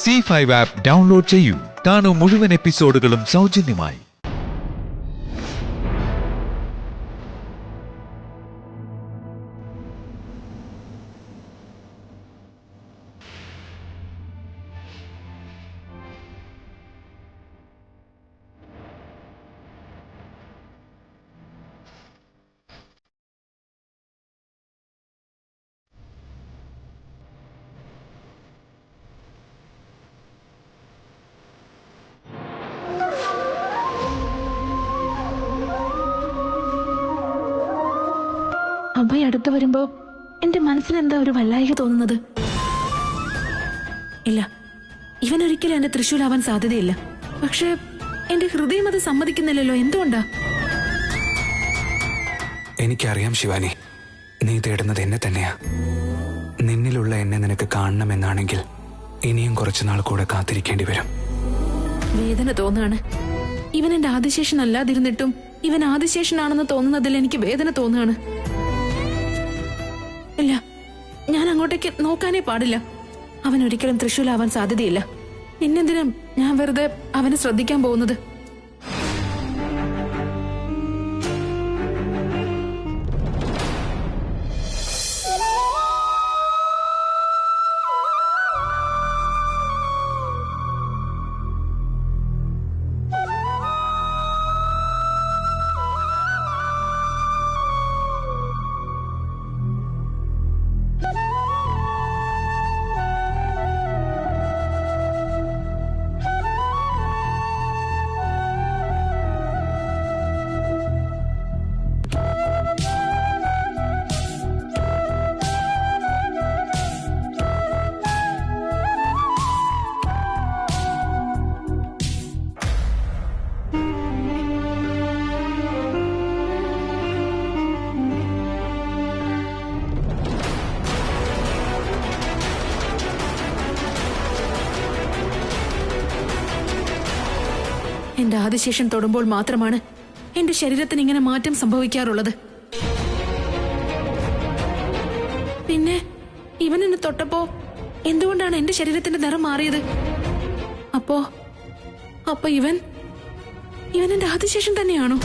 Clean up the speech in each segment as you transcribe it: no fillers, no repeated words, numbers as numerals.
C5 app download ചെയ്യൂ. കാണൂ മുഴുവൻ എപ്പിസോഡുകളും സൗജന്യമായി. അഭയ് അടുത്ത് വരുമ്പോ എന്റെ മനസ്സിലെന്താ ഒരു വല്ലായിക തോന്നുന്നത്. ഇല്ല, ഇവനൊരിക്കലും എന്റെ തൃശ്ശൂലാവാൻ സാധ്യതയില്ല. പക്ഷെ എന്റെ ഹൃദയം അത് സമ്മതിക്കുന്നില്ലല്ലോ. എന്തുകൊണ്ടാ? എനിക്കറിയാം ശിവാനി, നീ തേടുന്നത് എന്നെ തന്നെയാ. നിന്നിലുള്ള എന്നെ നിനക്ക് കാണണമെന്നാണെങ്കിൽ ഇനിയും കുറച്ചുനാൾ കൂടെ കാത്തിരിക്കേണ്ടി വരും. വേദന തോന്നാണ്. ഇവൻ എന്റെ ആദിശേഷൻ അല്ലാതിരുന്നിട്ടും ഇവൻ ആദിശേഷനാണെന്ന് തോന്നുന്നതിൽ എനിക്ക് വേദന തോന്നുകയാണ്. ഇല്ല, ഞാൻ അങ്ങോട്ടേക്ക് നോക്കാനേ പാടില്ല. അവൻ ഒരിക്കലും തൃശ്ശൂലാവാൻ സാധ്യതയില്ല. പിന്നെന്തിനും ഞാൻ വെറുതെ അവനെ ശ്രദ്ധിക്കാൻ പോകുന്നത്? എന്റെ ആദിശേഷൻ തൊടുമ്പോൾ മാത്രമാണ് എന്റെ ശരീരത്തിന് ഇങ്ങനെ മാറ്റം സംഭവിക്കാറുള്ളത്. പിന്നെ ഇവനെന്നെ തൊട്ടപ്പോ എന്തുകൊണ്ടാണ് എന്റെ ശരീരത്തിന്റെ നിറം മാറിയത്? അപ്പോ ഇവൻ എന്റെ ആദിശേഷൻ തന്നെയാണോ?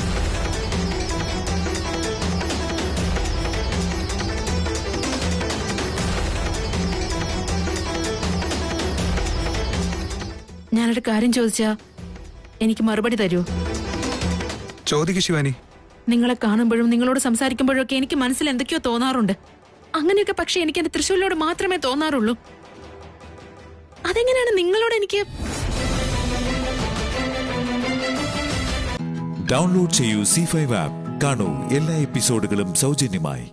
ഞാനൊരു കാര്യം ചോദിച്ചാ എനിക്ക് മറുപടി തരൂ? ചോദിക്കൂ ശിവാനി. നിങ്ങളെ കാണുമ്പോഴും നിങ്ങളോട് സംസാരിക്കുമ്പോഴും ഒക്കെ എനിക്ക് മനസ്സിൽ എന്തൊക്കെയോ തോന്നാറുണ്ട്. അങ്ങനെയൊക്കെ പക്ഷെ എനിക്ക് എന്റെ തൃശ്ശൂരിനോട് മാത്രമേ തോന്നാറുള്ളൂ. അതെങ്ങനെയാണ് നിങ്ങളോട് എനിക്ക്? ഡൗൺലോഡ് ചെയ്യൂ C5 ആപ്പ്. കാണൂ എല്ലാ എപ്പിസോഡുകളും സൗജന്യമായി.